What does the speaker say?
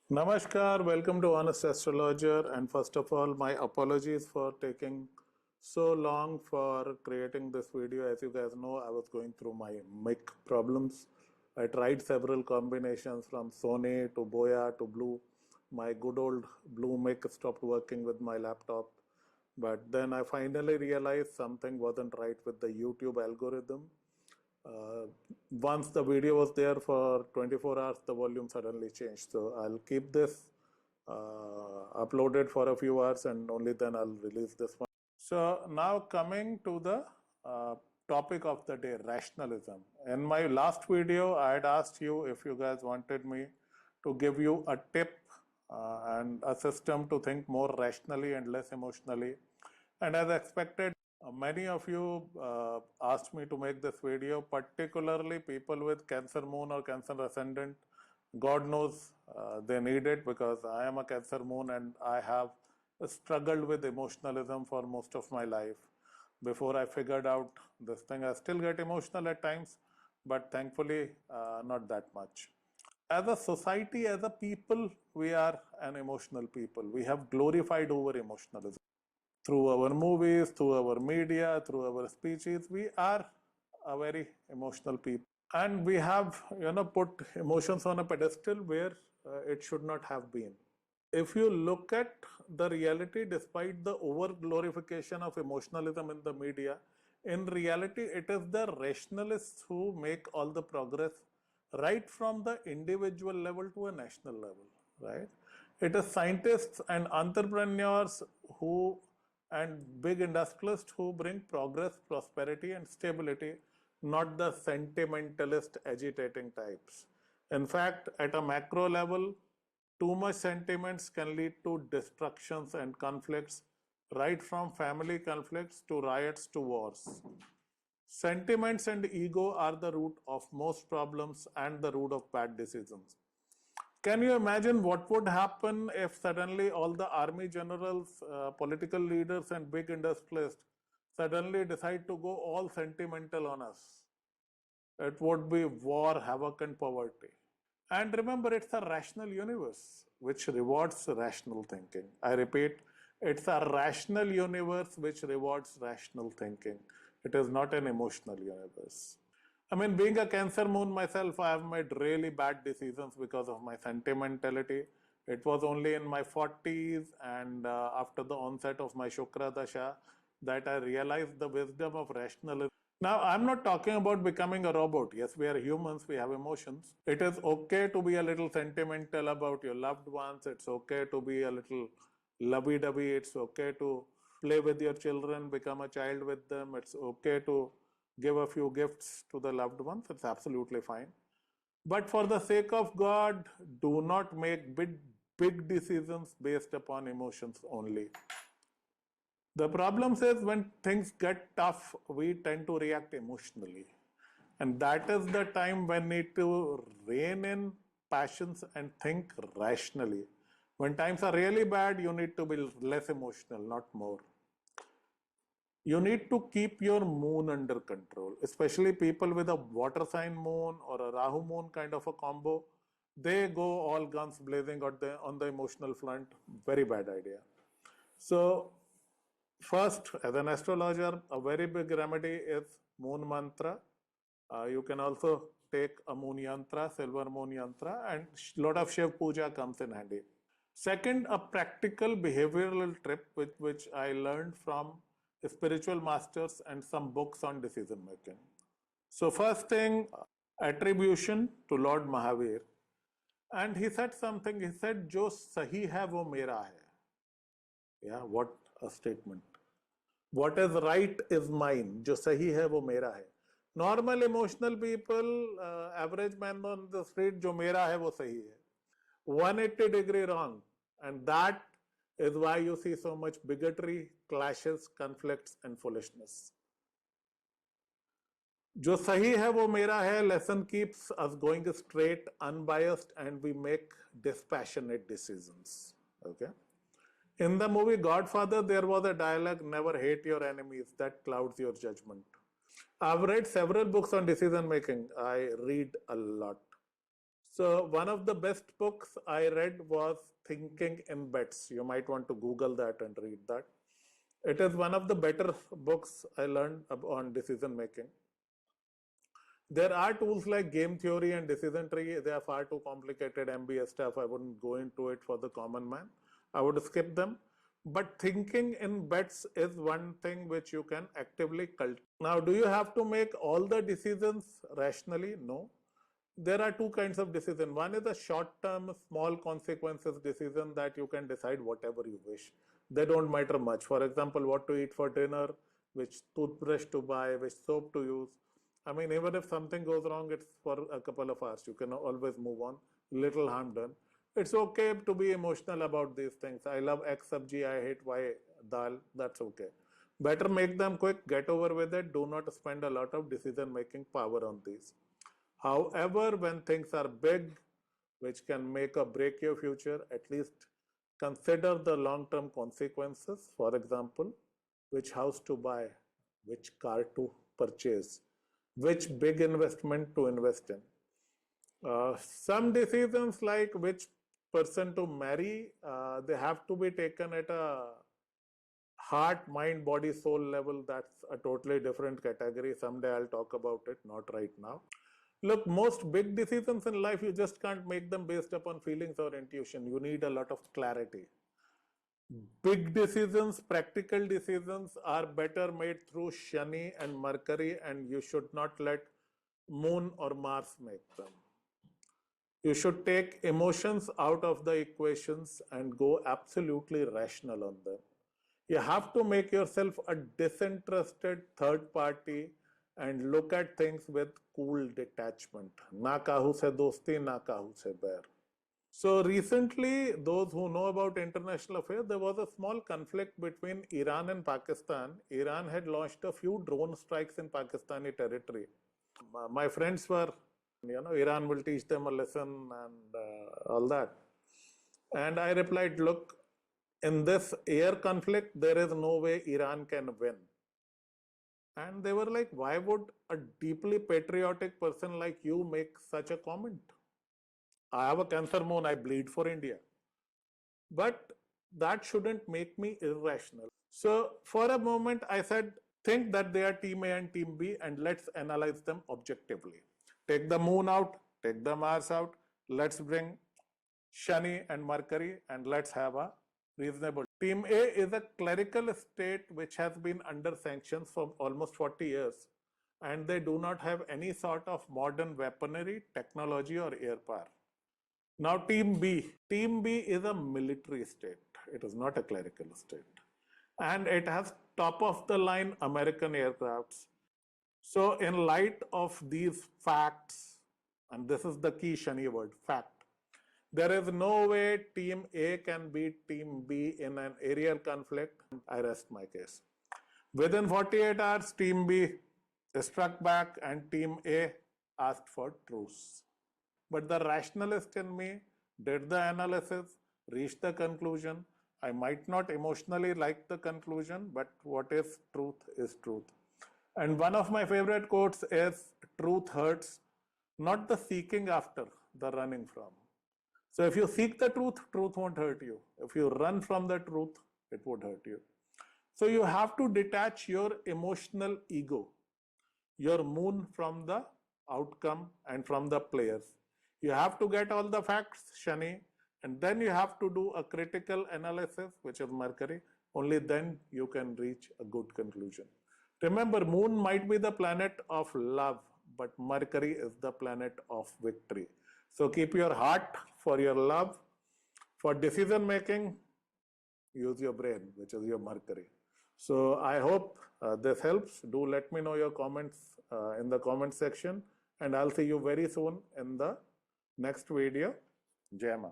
Namaskar, welcome to Honest Astrologer. And first of all, my apologies for taking so long for creating this video. As you guys know, I was going through my mic problems. I tried several combinations from Sony to Boya to Blue. My good old Blue mic stopped working with my laptop. But then I finally realized something wasn't right with the YouTube algorithm. uh, Once the video was there for 24 hours, the volume suddenly changed. So I'll keep this uploaded for a few hours and only then I'll release this one. So now coming to the topic of the day, rationalism. In my last video, I had asked you if you guys wanted me to give you a tip and a system to think more rationally and less emotionally. And as expected, many of you asked me to make this video, particularly people with Cancer Moon or Cancer Ascendant. God knows they need it because I am a Cancer Moon and I have struggled with emotionalism for most of my life. Before I figured out this thing, I still get emotional at times, but thankfully not that much. As a society, as a people, we are an emotional people. We have glorified over emotionalism through our movies, through our media, through our speeches. We are a very emotional people, and we have put emotions on a pedestal where it should not have been. If you look at the reality, despite the over glorification of emotionalism in the media, in reality, it is the rationalists who make all the progress right from the individual level to a national level, right? It is scientists and entrepreneurs who and big industrialists who bring progress, prosperity, and stability, not the sentimentalist agitating types. In fact, at a macro level, too much sentiments can lead to destructions and conflicts, right from family conflicts to riots to wars. Sentiments and ego are the root of most problems and the root of bad decisions. Can you imagine what would happen if suddenly all the army generals, political leaders, and big industrialists suddenly decide to go all sentimental on us? It would be war, havoc, and poverty. And remember, it's a rational universe which rewards rational thinking. I repeat, it's a rational universe which rewards rational thinking. It is not an emotional universe. I mean, being a Cancer Moon myself, I have made really bad decisions because of my sentimentality. It was only in my 40s and after the onset of my Shukra Dasha that I realized the wisdom of rationalism. Now, I'm not talking about becoming a robot. Yes, we are humans, we have emotions. It is okay to be a little sentimental about your loved ones. It's okay to be a little lovey dovey. It's okay to play with your children, become a child with them. It's okay to give a few gifts to the loved ones. It's absolutely fine. But for the sake of God, do not make big decisions based upon emotions only. The problem is when things get tough, we tend to react emotionally. And that is the time when need to rein in passions and think rationally. When times are really bad, you need to be less emotional, not more. You need to keep your moon under control, especially people with a water sign moon or a Rahu moon kind of a combo. They go all guns blazing on the emotional front. Very bad idea. So, first, as an astrologer, a very big remedy is moon mantra. You can also take a moon yantra, silver moon yantra, and lot of Shiv puja comes in handy. Second, a practical behavioral trip which I learned from spiritual masters and some books on decision making. So first thing, attribution to Lord Mahavir. And he said something, he said, Jo sahi hai wo mera hai. Yeah, what a statement. What is right is mine. जो सही है वो मेरा है. Normal emotional people, average man on the street, जो मेरा है वो सही है. 180-degree wrong. And that is why you see so much bigotry, clashes, conflicts, and foolishness. जो सही है वो मेरा है. Lesson keeps us going straight, unbiased, and we make dispassionate decisions. Okay. In the movie Godfather, there was a dialogue, never hate your enemies, that clouds your judgment. I've read several books on decision making. I read a lot. So one of the best books I read was Thinking in Bets. You might want to Google that and read that. It is one of the better books I learned on decision making. There are tools like game theory and decision tree. They are far too complicated MBA stuff. I wouldn't go into it for the common man. I would skip them. But thinking in bets is one thing which you can actively cultivate. Now, do you have to make all the decisions rationally? No. There are two kinds of decision. One is a short-term, small consequences decision that you can decide whatever you wish. They don't matter much. For example, what to eat for dinner, which toothbrush to buy, which soap to use. I mean, even if something goes wrong, it's for a couple of hours. You can always move on. Little harm done. It's okay to be emotional about these things. I love X sabji, I hate Y dal. That's okay. Better make them quick, get over with it. Do not spend a lot of decision making power on these. However, when things are big, which can make or break your future, at least consider the long-term consequences. For example, which house to buy, which car to purchase, which big investment to invest in. Some decisions like which person to marry, they have to be taken at a heart, mind, body, soul level. That's a totally different category. Someday I'll talk about it, not right now. Look, most big decisions in life, you just can't make them based upon feelings or intuition. You need a lot of clarity. Big decisions, practical decisions are better made through Shani and Mercury, and you should not let Moon or Mars make them. You should take emotions out of the equations and go absolutely rational on them. You have to make yourself a disinterested third party and look at things with cool detachment. Na kahu se dosti, na kahu se bair. So recently, those who know about international affairs, there was a small conflict between Iran and Pakistan. Iran had launched a few drone strikes in Pakistani territory. My friends were, Iran will teach them a lesson and all that. And I replied, look, in this air conflict, there is no way Iran can win. And they were like, why would a deeply patriotic person like you make such a comment? I have a cancer moon, I bleed for India. But that shouldn't make me irrational. So for a moment, I said, think that they are team A and team B and let's analyze them objectively. Take the moon out, take the Mars out, let's bring Shani and Mercury and let's have a reasonable. Team A is a clerical state which has been under sanctions for almost 40 years and they do not have any sort of modern weaponry, technology or air power. Now Team B is a military state. It is not a clerical state. And it has top of the line American aircrafts. So in light of these facts, and this is the key Shani word, fact, there is no way Team A can beat Team B in an aerial conflict. I rest my case. Within 48 hours, Team B struck back and Team A asked for truce. But the rationalist in me did the analysis, reached the conclusion. I might not emotionally like the conclusion, but what is truth is truth. And one of my favorite quotes is, truth hurts, not the seeking after, the running from. So if you seek the truth, truth won't hurt you. If you run from the truth, it would hurt you. So you have to detach your emotional ego, your moon from the outcome and from the players. You have to get all the facts, Shani, and then you have to do a critical analysis, which is Mercury. Only then you can reach a good conclusion. Remember, moon might be the planet of love, but Mercury is the planet of victory. So keep your heart for your love. For decision making, use your brain, which is your Mercury. So I hope this helps. Do let me know your comments in the comment section, and I'll see you very soon in the next video. Jai Ma.